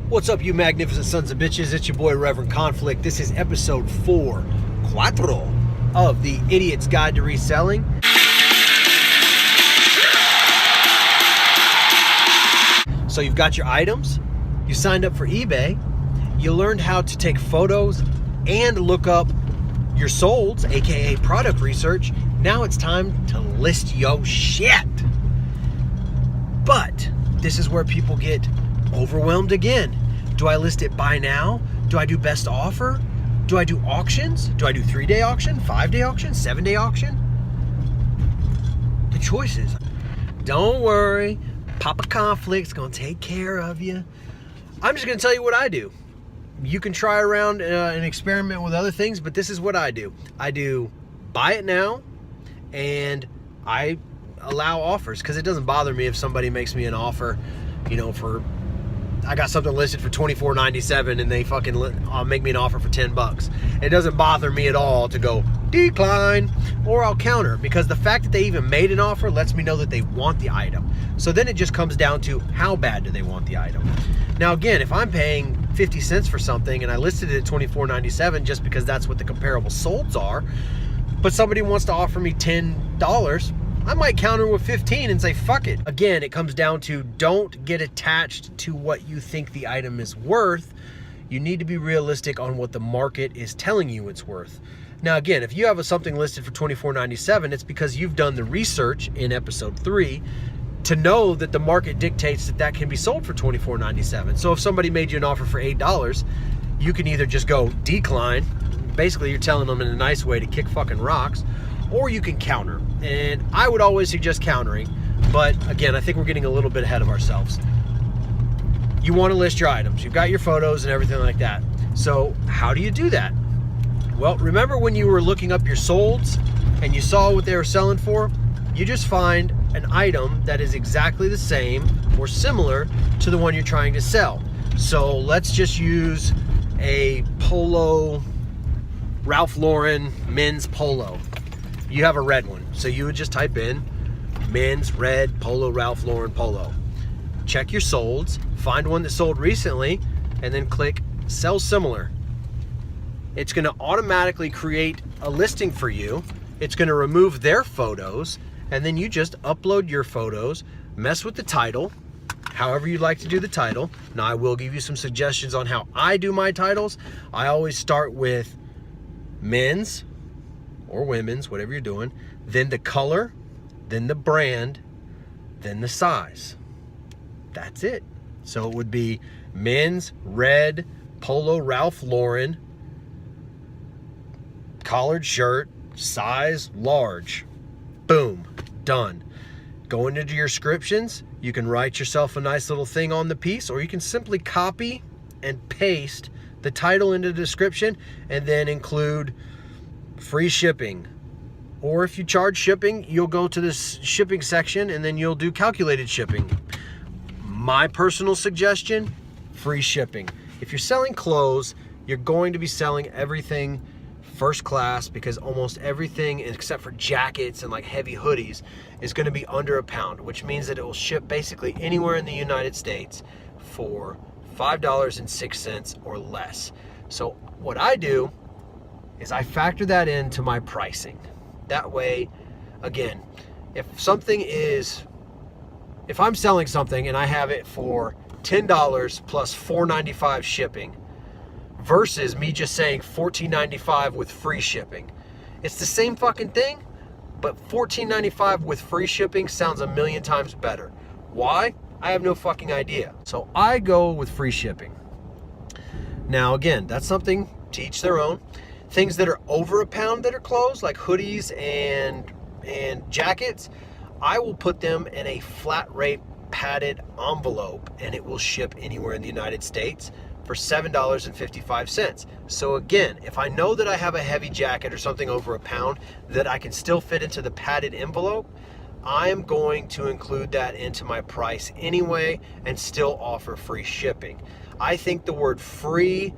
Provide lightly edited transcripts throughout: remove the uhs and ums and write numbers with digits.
What's up, you magnificent sons of bitches? It's your boy, Reverend Conflict. This is episode 4 of the Idiot's Guide to Reselling. So you've got your items, you signed up for eBay, you learned how to take photos and look up your solds, aka product research. Now it's time to list your shit. But this is where people get overwhelmed again. Do I list it buy now? Do I do best offer? Do I do auctions? Do I do 3-day auction, 5-day auction, 7-day auction? The choices. Don't worry, Papa Conflict's gonna take care of you. I'm just gonna tell you what I do. You can try around and experiment with other things, but this is what I do. I do buy it now, and I allow offers, because it doesn't bother me if somebody makes me an offer, for, I got something listed for $24.97 and they fucking make me an offer for $10. It doesn't bother me at all to go decline, or I'll counter, because the fact that they even made an offer lets me know that they want the item. So then it just comes down to how bad do they want the item. Now again, if I'm paying 50 cents for something and I listed it at $24.97 just because that's what the comparable solds are, but somebody wants to offer me $10, I might counter with 15 and say, fuck it. Again, it comes down to, don't get attached to what you think the item is worth. You need to be realistic on what the market is telling you it's worth. Now, again, if you have something listed for $24.97, it's because you've done the research in episode 3 to know that the market dictates that that can be sold for $24.97. So if somebody made you an offer for $8, you can either just go decline. Basically, you're telling them in a nice way to kick fucking rocks, or you can counter. And I would always suggest countering, but again, I think we're getting a little bit ahead of ourselves. You want to list your items. You've got your photos and everything like that. So how do you do that? Well, remember when you were looking up your solds and you saw what they were selling for? You just find an item that is exactly the same or similar to the one you're trying to sell. So let's just use a polo, Ralph Lauren men's polo. You have a red one, so you would just type in men's red polo, Ralph Lauren polo. Check your solds, find one that sold recently, and then click sell similar. It's going to automatically create a listing for you. It's going to remove their photos, and then you just upload your photos, mess with the title, however you'd like to do the title. Now, I will give you some suggestions on how I do my titles. I always start with men's or women's, whatever you're doing, then the color, then the brand, then the size. That's it. So it would be men's red polo Ralph Lauren collared shirt, size large. Boom, done. Go into your descriptions. You can write yourself a nice little thing on the piece, or you can simply copy and paste the title into the description and then include free shipping. Or if you charge shipping, you'll go to this shipping section and then you'll do calculated shipping. My personal suggestion, free shipping. If you're selling clothes, you're going to be selling everything first class, because almost everything except for jackets and like heavy hoodies is going to be under £1, which means that it will ship basically anywhere in the United States for $5.06 or less. So what I do is I factor that into my pricing. That way, again, if I'm selling something and I have it for $10 plus $4.95 shipping versus me just saying $14.95 with free shipping, it's the same fucking thing, but $14.95 with free shipping sounds a million times better. Why? I have no fucking idea. So I go with free shipping. Now again, that's something to each their own. Things that are over £1 that are clothes, like hoodies and jackets, I will put them in a flat rate padded envelope, and it will ship anywhere in the United States for $7.55. So again, if I know that I have a heavy jacket or something over £1 that I can still fit into the padded envelope, I am going to include that into my price anyway and still offer free shipping. I think the word free,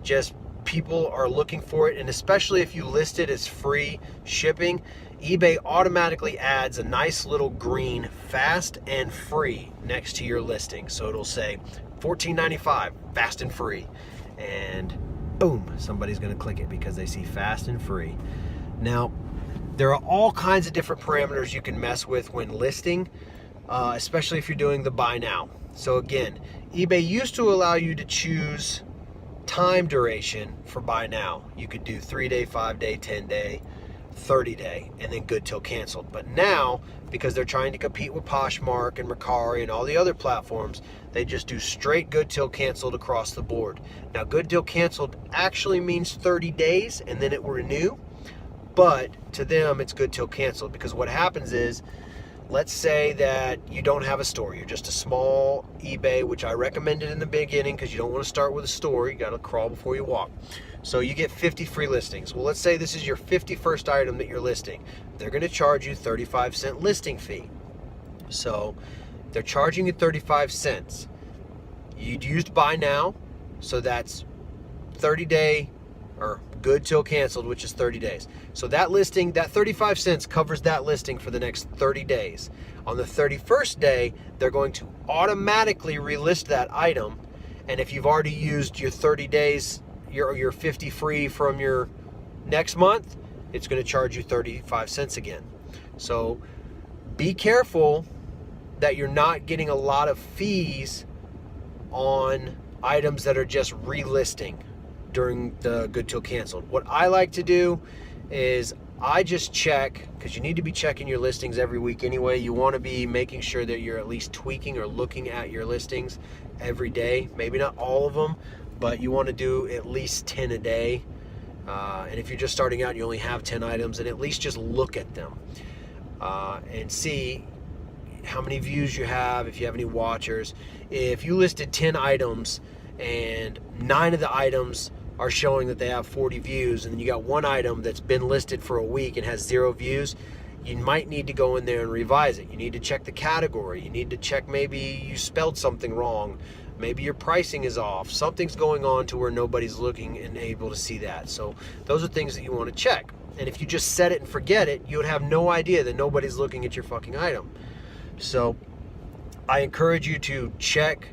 just people are looking for it, and especially if you list it as free shipping, eBay automatically adds a nice little green fast and free next to your listing. So it'll say $14.95, fast and free. And boom, somebody's gonna click it because they see fast and free. Now, there are all kinds of different parameters you can mess with when listing, especially if you're doing the buy now. So again, eBay used to allow you to choose time duration for buy now. You could do 3-day, 5-day, 10-day, 30-day, and then good till canceled. But now, because they're trying to compete with Poshmark and Mercari and all the other platforms, they just do straight good till canceled across the board. Now, good till canceled actually means 30 days and then it will renew, but to them it's good till canceled, because what happens is, let's say that you don't have a store, you're just a small eBay, which I recommended in the beginning because you don't want to start with a store, you got to crawl before you walk. So you get 50 free listings. Well, let's say this is your 51st item that you're listing. They're going to charge you 35-cent listing fee. So they're charging you 35 cents. You'd used buy now, so that's 30-day or good till canceled, which is 30 days. So that listing, that 35 cents covers that listing for the next 30 days. On the 31st day, they're going to automatically relist that item. And if you've already used your 30 days, your 50 free from your next month, it's going to charge you 35 cents again. So be careful that you're not getting a lot of fees on items that are just relisting during the good till canceled. What I like to do is I just check, because you need to be checking your listings every week anyway. You want to be making sure that you're at least tweaking or looking at your listings every day. Maybe not all of them, but you want to do at least 10 a day. And if you're just starting out and you only have 10 items, then at least just look at them and see how many views you have, if you have any watchers. If you listed 10 items and 9 of the items are showing that they have 40 views, and then you got one item that's been listed for a week and has 0 views, you might need to go in there and revise it. You need to check the category. You need to check, maybe you spelled something wrong. Maybe your pricing is off. Something's going on to where nobody's looking and able to see that. So those are things that you want to check. And if you just set it and forget it, you would have no idea that nobody's looking at your fucking item. So I encourage you to check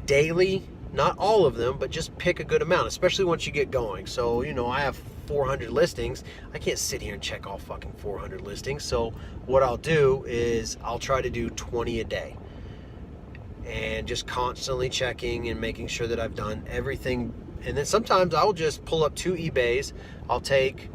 daily. Not all of them, but just pick a good amount, especially once you get going. So, you know, I have 400 listings. I can't sit here and check all fucking 400 listings. So what I'll do is I'll try to do 20 a day. And just constantly checking and making sure that I've done everything. And then sometimes I'll just pull up 2 eBays. I'll take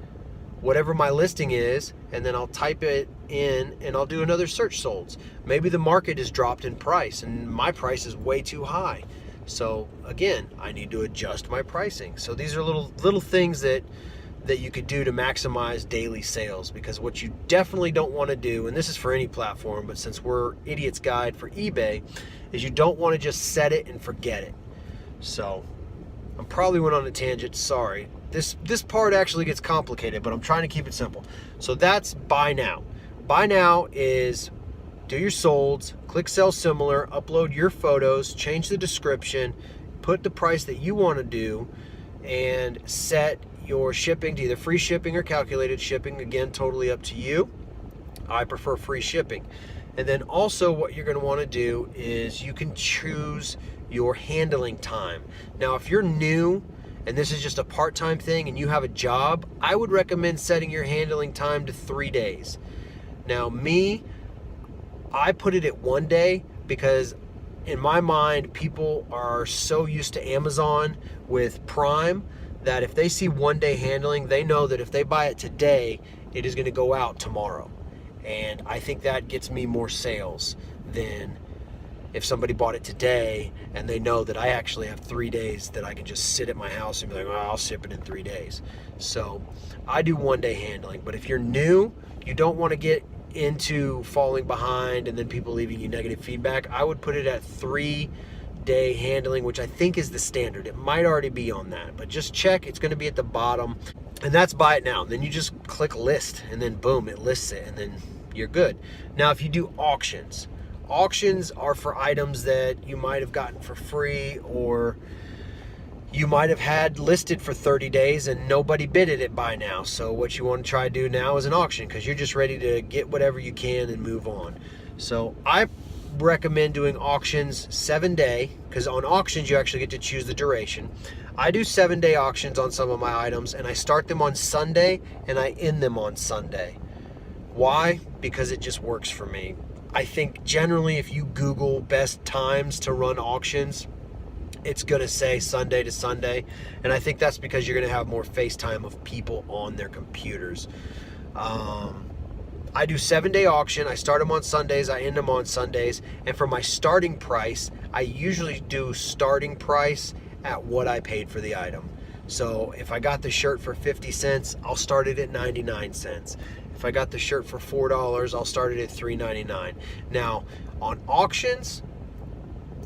whatever my listing is, and then I'll type it in and I'll do another search solds. Maybe the market has dropped in price and my price is way too high. So again, I need to adjust my pricing. So these are little things that you could do to maximize daily sales, because what you definitely don't want to do, and this is for any platform, but since we're Idiot's Guide for eBay, is you don't want to just set it and forget it. So I probably went on a tangent, sorry. This part actually gets complicated, but I'm trying to keep it simple. So that's buy now. Buy now is do your solds, click sell similar, upload your photos, change the description, put the price that you want to do, and set your shipping to either free shipping or calculated shipping. Again, totally up to you. I prefer free shipping. And then also what you're going to want to do is you can choose your handling time. Now, if you're new and this is just a part-time thing and you have a job, I would recommend setting your handling time to 3 days. Now, I put it at 1 day because in my mind, people are so used to Amazon with Prime that if they see 1 day handling, they know that if they buy it today, it is going to go out tomorrow. And I think that gets me more sales than if somebody bought it today and they know that I actually have 3 days that I can just sit at my house and be like, oh, I'll ship it in 3 days. So I do 1 day handling. But if you're new, you don't want to get into falling behind and then people leaving you negative feedback. I would put it at 3 day handling, which I think is the standard. It might already be on that, but just check. It's going to be at the bottom, and that's buy it now. Then you just click list and then boom, it lists it and then you're good. Now, if you do auctions are for items that you might have gotten for free, or you might have had listed for 30 days and nobody bid it at buy now. So what you want to try to do now is an auction, because you're just ready to get whatever you can and move on. So I recommend doing auctions 7-day, because on auctions you actually get to choose the duration. I do 7-day auctions on some of my items, and I start them on Sunday and I end them on Sunday. Why? Because it just works for me. I think generally if you Google best times to run auctions, it's going to say Sunday to Sunday. And I think that's because you're going to have more face time of people on their computers. I do 7-day auction. I start them on Sundays. I end them on Sundays. And for my starting price, I usually do starting price at what I paid for the item. So if I got the shirt for 50 cents, I'll start it at 99 cents. If I got the shirt for $4, I'll start it at $3.99. Now, on auctions,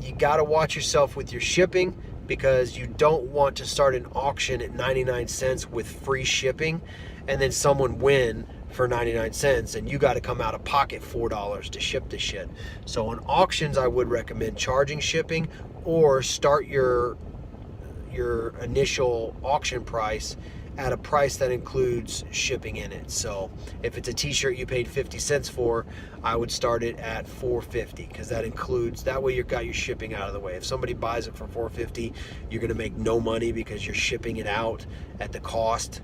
you got to watch yourself with your shipping, because you don't want to start an auction at 99 cents with free shipping and then someone win for 99 cents and you got to come out of pocket $4 to ship the shit. So on auctions, I would recommend charging shipping, or start your initial auction price at a price that includes shipping in it. So if it's a t-shirt you paid 50 cents for, I would start it at $4.50, because that includes, that way you've got your shipping out of the way. If somebody buys it for $4.50, you're going to make no money because you're shipping it out at the cost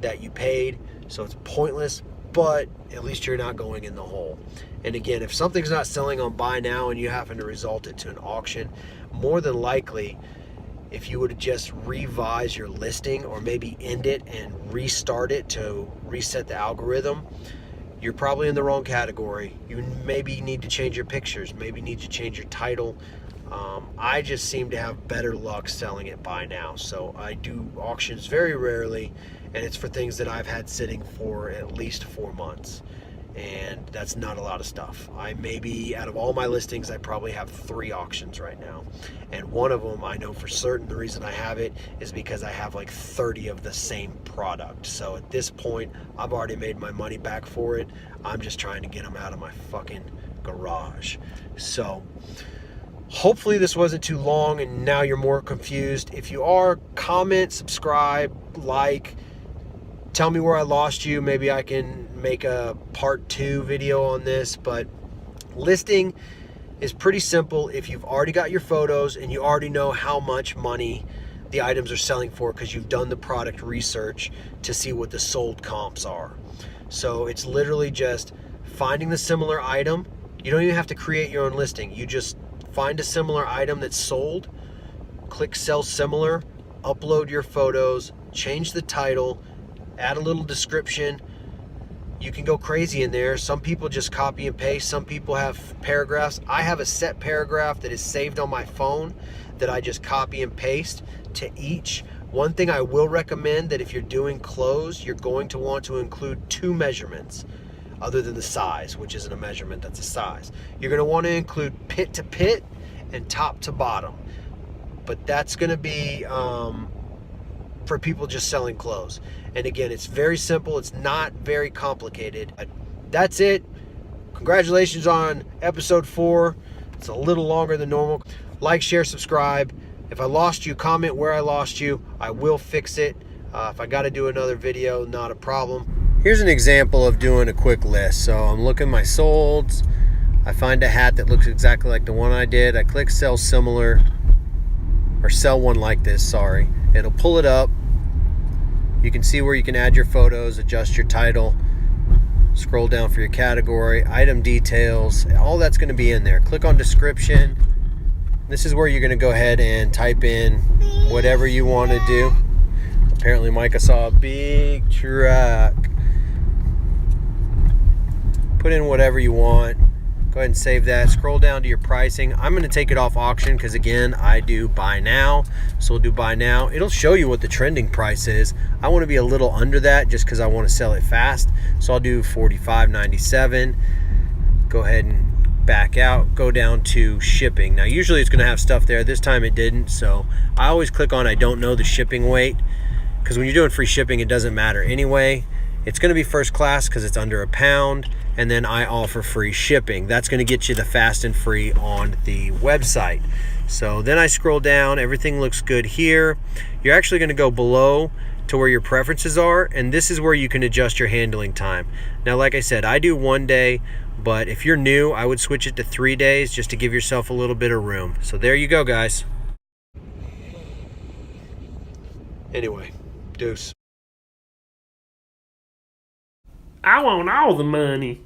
that you paid. So it's pointless, but at least you're not going in the hole. And again, if something's not selling on buy now and you happen to result it to an auction, more than likely, if you would just revise your listing or maybe end it and restart it to reset the algorithm, you're probably in the wrong category. You maybe need to change your pictures, maybe need to change your title. I just seem to have better luck selling it by now. So I do auctions very rarely, and it's for things that I've had sitting for at least 4 months. And that's not a lot of stuff. I maybe, out of all my listings, I probably have 3 auctions right now. And one of them, I know for certain the reason I have it is because I have like 30 of the same product. So at this point, I've already made my money back for it. I'm just trying to get them out of my fucking garage. So hopefully this wasn't too long and now you're more confused. If you are, comment, subscribe, like, tell me where I lost you. Maybe I can make a part 2 video on this. But listing is pretty simple if you've already got your photos and you already know how much money the items are selling for, because you've done the product research to see what the sold comps are. So it's literally just finding the similar item. You don't even have to create your own listing. You just find a similar item that's sold, click sell similar, upload your photos, change the title, add a little description. You can go crazy in there. Some people just copy and paste. Some people have paragraphs. I have a set paragraph that is saved on my phone that I just copy and paste to each. One thing I will recommend, that if you're doing clothes, you're going to want to include 2 measurements other than the size, which isn't a measurement, that's a size. You're going to want to include pit to pit and top to bottom. But that's going to be for people just selling clothes. And again, it's very simple. It's not very complicated. That's it. Congratulations on episode 4. It's a little longer than normal. Like, share, subscribe. If I lost you, comment where I lost you. I will fix it. If I got to do another video, not a problem. Here's an example of doing a quick list. So I'm looking at my solds. I find a hat that looks exactly like the one I did. I click sell similar, or sell one like this, sorry. It'll pull it up. You can see where you can add your photos, adjust your title, scroll down for your category, item details, all that's going to be in there. Click on description. This is where you're going to go ahead and type in whatever you want to do. Apparently Micah saw a big truck. Put in whatever you want. Go ahead and save that. Scroll down to your pricing. I'm going to take it off auction because, again, I do buy now. So we'll do buy now. It'll show you what the trending price is. I want to be a little under that just because I want to sell it fast. So I'll do $45.97. Go ahead and back out. Go down to shipping. Now, usually it's going to have stuff there. This time it didn't. So I always click on I don't know the shipping weight, because when you're doing free shipping, it doesn't matter anyway. It's going to be first class because it's under £1, and then I offer free shipping. That's going to get you the fast and free on the website. So then I scroll down. Everything looks good here. You're actually going to go below to where your preferences are, and this is where you can adjust your handling time. Now, like I said, I do 1 day, But if you're new, I would switch it to 3 days just to give yourself a little bit of room. So there you go, guys. Anyway, deuce. I want all the money.